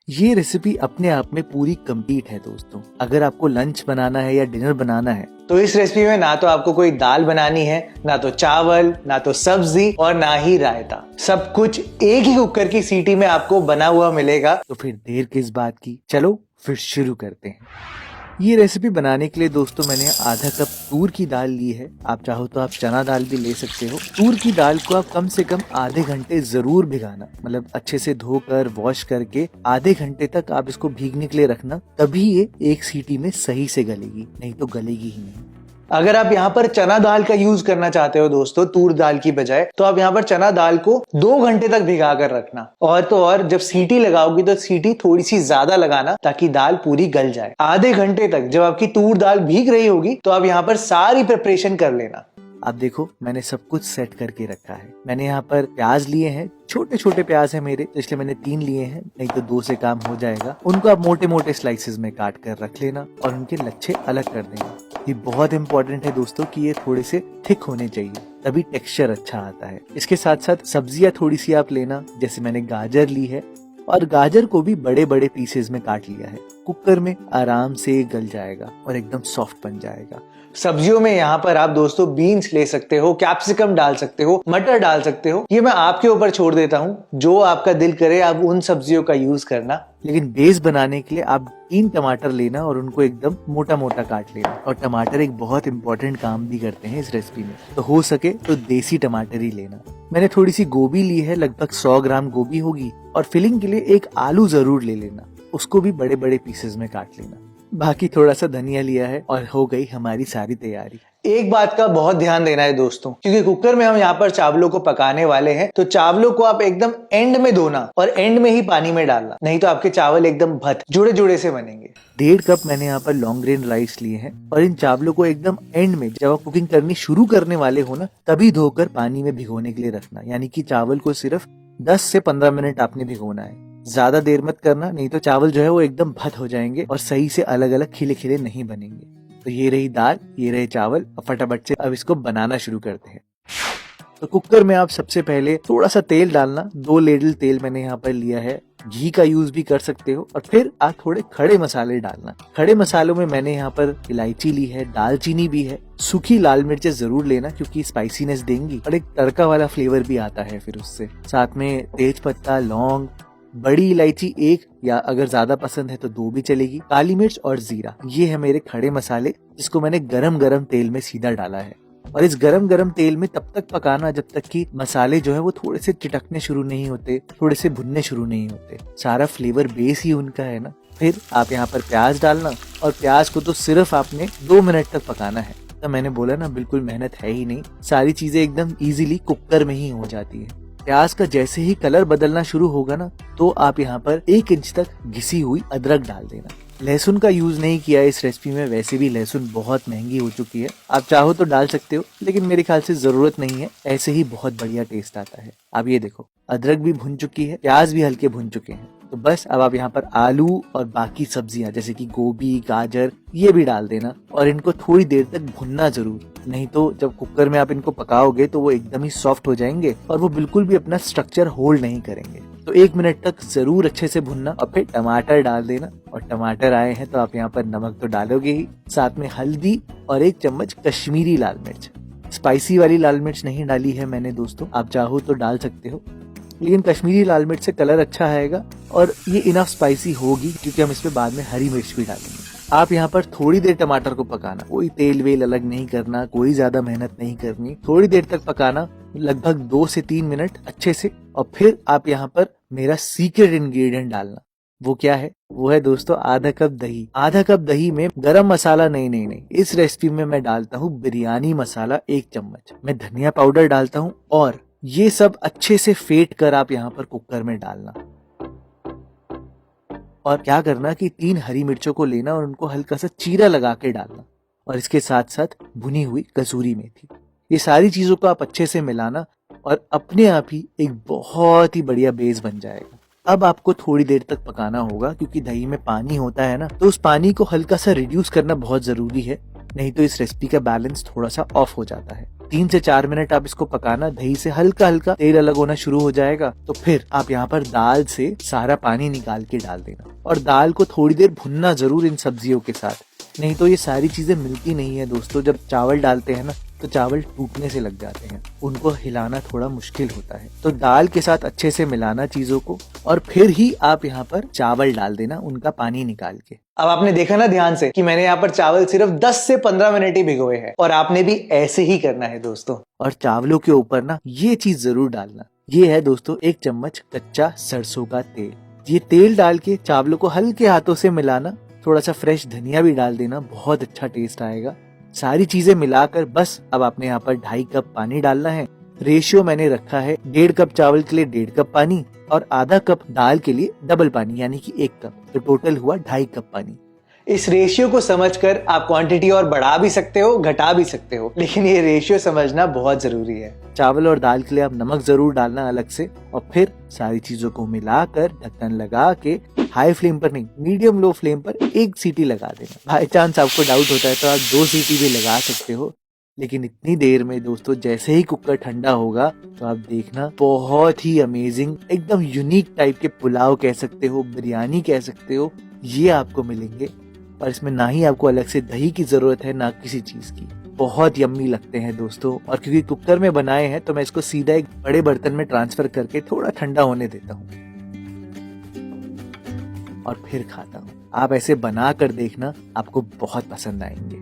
ये रेसिपी अपने आप में पूरी कंप्लीट है दोस्तों। अगर आपको लंच बनाना है या डिनर बनाना है तो इस रेसिपी में ना तो आपको कोई दाल बनानी है, ना तो चावल, ना तो सब्जी और ना ही रायता। सब कुछ एक ही कुकर की सीटी में आपको बना हुआ मिलेगा। तो फिर देर किस बात की, चलो फिर शुरू करते हैं। ये रेसिपी बनाने के लिए दोस्तों मैंने आधा कप तूर की दाल ली है। आप चाहो तो आप चना दाल भी ले सकते हो। तूर की दाल को आप कम से कम आधे घंटे जरूर भिगाना, मतलब अच्छे से धोकर वॉश करके आधे घंटे तक आप इसको भीगने के लिए रखना, तभी ये एक सीटी में सही से गलेगी, नहीं तो गलेगी ही नहीं। अगर आप यहाँ पर चना दाल का यूज करना चाहते हो दोस्तों तूर दाल की बजाय, तो आप यहाँ पर चना दाल को 2 घंटे तक भिगा कर रखना। और तो और जब सीटी लगाओगी तो सीटी थोड़ी सी ज्यादा लगाना ताकि दाल पूरी गल जाए। आधे घंटे तक जब आपकी तूर दाल भीग रही होगी तो आप यहाँ पर सारी प्रिपरेशन कर लेना। आप देखो मैंने सब कुछ सेट करके रखा है। मैंने यहाँ पर प्याज लिए हैं, छोटे छोटे प्याज है मेरे, तो इसलिए मैंने 3 लिए हैं, नहीं तो 2 से काम हो जाएगा। उनको आप मोटे मोटे स्लाइसेस में काट कर रख लेना और उनके लच्छे अलग कर देना। ये बहुत इंपॉर्टेंट है दोस्तों कि ये थोड़े से थिक होने चाहिए, तभी टेक्सचर अच्छा आता है। इसके साथ साथ सब्जियां थोड़ी सी आप लेना, जैसे मैंने गाजर ली है और गाजर को भी बड़े बड़े पीसेस में काट लिया है। कुकर में आराम से गल जाएगा और एकदम सॉफ्ट बन जाएगा। सब्जियों में यहाँ पर आप दोस्तों बीन्स ले सकते हो, कैप्सिकम डाल सकते हो, मटर डाल सकते हो। ये मैं आपके ऊपर छोड़ देता हूँ, जो आपका दिल करे आप उन सब्जियों का यूज करना। लेकिन बेस बनाने के लिए आप 3 टमाटर लेना और उनको एकदम मोटा मोटा काट लेना। और टमाटर एक बहुत इंपॉर्टेंट काम भी करते हैं इस रेसिपी में, तो हो सके तो देसी टमाटर ही लेना। मैंने थोड़ी सी गोभी ली है, लगभग 100 ग्राम गोभी होगी। और फिलिंग के लिए एक आलू जरूर ले लेना, उसको भी बड़े बड़े पीसेस में काट लेना। बाकी थोड़ा सा धनिया लिया है और हो गई हमारी सारी तैयारी। एक बात का बहुत ध्यान देना है दोस्तों, क्योंकि कुकर में हम यहाँ पर चावलों को पकाने वाले हैं, तो चावलों को आप एकदम एंड में धोना और एंड में ही पानी में डालना, नहीं तो आपके चावल एकदम भत जुड़े जुड़े से बनेंगे। 1.5 कप मैंने यहाँ पर लॉन्ग ग्रेन राइस लिए हैं और इन चावलों को एकदम एंड में, जब आप कुकिंग करनी शुरू करने वाले हो ना, तभी धोकर पानी में भिगोने के लिए रखना। यानी कि चावल को सिर्फ 10 से 15 मिनट आपने भिगोना है, ज्यादा देर मत करना, नहीं तो चावल जो है वो एकदम भत हो जाएंगे और सही से अलग अलग खिले खिले नहीं बनेंगे। तो ये रही दाल, ये रहे चावल, और फटाफट से अब इसको बनाना शुरू करते हैं। तो कुकर में आप सबसे पहले थोड़ा सा तेल डालना, 2 लेडल तेल मैंने यहाँ पर लिया है। घी का यूज भी कर सकते हो। और फिर आप थोड़े खड़े मसाले डालना। खड़े मसालों में मैंने यहाँ पर इलायची ली है, दालचीनी भी है, सूखी लाल मिर्चें जरूर लेना क्योंकि स्पाइसीनेस देंगी और एक तड़का वाला फ्लेवर भी आता है फिर उससे। साथ में तेज पत्ता, लौंग, बड़ी इलायची 1 या अगर ज्यादा पसंद है तो 2 भी चलेगी, काली मिर्च और जीरा। ये है मेरे खड़े मसाले, जिसको मैंने गरम गरम तेल में सीधा डाला है। और इस गरम गरम तेल में तब तक पकाना जब तक कि मसाले जो है वो थोड़े से चिटकने शुरू नहीं होते, थोड़े से भुनने शुरू नहीं होते। सारा फ्लेवर बेस ही उनका है ना। फिर आप यहाँ पर प्याज डालना और प्याज को तो सिर्फ आपने 2 मिनट तक पकाना है। तो मैंने बोला ना, बिल्कुल मेहनत है ही नहीं, सारी चीजें एकदम इजीली कुकर में ही हो जाती है। प्याज का जैसे ही कलर बदलना शुरू होगा ना, तो आप यहाँ पर 1 इंच तक घिसी हुई अदरक डाल देना। लहसुन का यूज नहीं किया इस रेसिपी में, वैसे भी लहसुन बहुत महंगी हो चुकी है। आप चाहो तो डाल सकते हो, लेकिन मेरे ख्याल से जरूरत नहीं है, ऐसे ही बहुत बढ़िया टेस्ट आता है। अब ये देखो, अदरक भी भुन चुकी है, प्याज भी हल्के भुन चुके हैं। तो बस अब आप यहाँ पर आलू और बाकी सब्जियां जैसे कि गोभी, गाजर, ये भी डाल देना और इनको थोड़ी देर तक भुनना जरूर, नहीं तो जब कुकर में आप इनको पकाओगे तो वो एकदम ही सॉफ्ट हो जाएंगे और वो बिल्कुल भी अपना स्ट्रक्चर होल्ड नहीं करेंगे। तो 1 मिनट तक जरूर अच्छे से भुनना और फिर टमाटर डाल देना। और टमाटर आए हैं तो आप यहाँ पर नमक तो डालोगे ही, साथ में हल्दी और 1 चम्मच कश्मीरी लाल मिर्च। स्पाइसी वाली लाल मिर्च नहीं डाली है मैंने दोस्तों, आप चाहो तो डाल सकते हो, लेकिन कश्मीरी लाल मिर्च से कलर अच्छा आएगा और ये इनफ स्पाइसी होगी क्योंकि हम इसमें बाद में हरी मिर्च भी डालेंगे। आप यहाँ पर थोड़ी देर टमाटर को पकाना, कोई तेल वेल अलग नहीं करना, कोई ज्यादा मेहनत नहीं करनी, थोड़ी देर तक पकाना, लगभग 2 से 3 मिनट अच्छे से। और फिर आप यहाँ पर मेरा सीक्रेट इंग्रेडिएंट डालना। वो क्या है? वो है दोस्तों आधा कप दही। आधा कप दही में गरम मसाला नहीं, इस रेसिपी में मैं डालता हूँ बिरयानी मसाला 1 चम्मच। मैं धनिया पाउडर डालता हूँ और ये सब अच्छे से फेंट कर आप यहाँ पर कुकर में डालना। और क्या करना कि 3 हरी मिर्चों को लेना और उनको हल्का सा चीरा लगा के डालना और इसके साथ साथ भुनी हुई कसूरी मेथी। ये सारी चीजों को आप अच्छे से मिलाना और अपने आप ही एक बहुत ही बढ़िया बेस बन जाएगा। अब आपको थोड़ी देर तक पकाना होगा क्योंकि दही में पानी होता है ना, तो उस पानी को हल्का सा रिड्यूस करना बहुत जरूरी है, नहीं तो इस रेसिपी का बैलेंस थोड़ा सा ऑफ हो जाता है। 3 से 4 मिनट आप इसको पकाना, दही से हल्का हल्का तेल अलग होना शुरू हो जाएगा तो फिर आप यहाँ पर दाल से सारा पानी निकाल के डाल देना। और दाल को थोड़ी देर भुनना जरूर इन सब्जियों के साथ, नहीं तो ये सारी चीजें मिलती नहीं है दोस्तों। जब चावल डालते हैं ना तो चावल टूटने से लग जाते हैं, उनको हिलाना थोड़ा मुश्किल होता है। तो दाल के साथ अच्छे से मिलाना चीजों को और फिर ही आप यहाँ पर चावल डाल देना उनका पानी निकाल के। अब आपने देखा ना ध्यान से कि मैंने यहाँ पर चावल सिर्फ 10 से 15 मिनट ही भिगोए हैं, और आपने भी ऐसे ही करना है दोस्तों। और चावलों के ऊपर ना ये चीज जरूर डालना, ये है दोस्तों 1 चम्मच कच्चा सरसों का तेल। ये तेल डाल के चावलों को हल्के हाथों से मिलाना, थोड़ा सा फ्रेश धनिया भी डाल देना, बहुत अच्छा टेस्ट आएगा। सारी चीजें मिलाकर बस अब आपने यहाँ पर 2.5 कप पानी डालना है। रेशियो मैंने रखा है 1.5 कप चावल के लिए 1.5 कप पानी और आधा कप दाल के लिए डबल पानी यानी कि 1 कप, तो टोटल हुआ 2.5 कप पानी। इस रेशियो को समझकर आप क्वांटिटी और बढ़ा भी सकते हो, घटा भी सकते हो, लेकिन ये रेशियो समझना बहुत जरूरी है। चावल और दाल के लिए आप नमक जरूर डालना अलग से, और फिर सारी चीजों को मिलाकर ढक्कन लगा के हाई फ्लेम पर नहीं, मीडियम लो फ्लेम पर 1 सीटी लगा देना। बाई चांस आपको डाउट होता है तो आप 2 सीटी भी लगा सकते हो, लेकिन इतनी देर में दोस्तों जैसे ही कुकर ठंडा होगा तो आप देखना बहुत ही अमेजिंग, एकदम यूनिक टाइप के पुलाव कह सकते हो, बिरयानी कह सकते हो, ये आपको मिलेंगे। और इसमें ना ही आपको अलग से दही की जरूरत है ना किसी चीज की। बहुत यम्मी लगते हैं दोस्तों, और क्योंकि कुकर में बनाए हैं तो मैं इसको सीधा एक बड़े बर्तन में ट्रांसफर करके थोड़ा ठंडा होने देता हूँ और फिर खाता हूँ। आप ऐसे बना कर देखना, आपको बहुत पसंद आएंगे।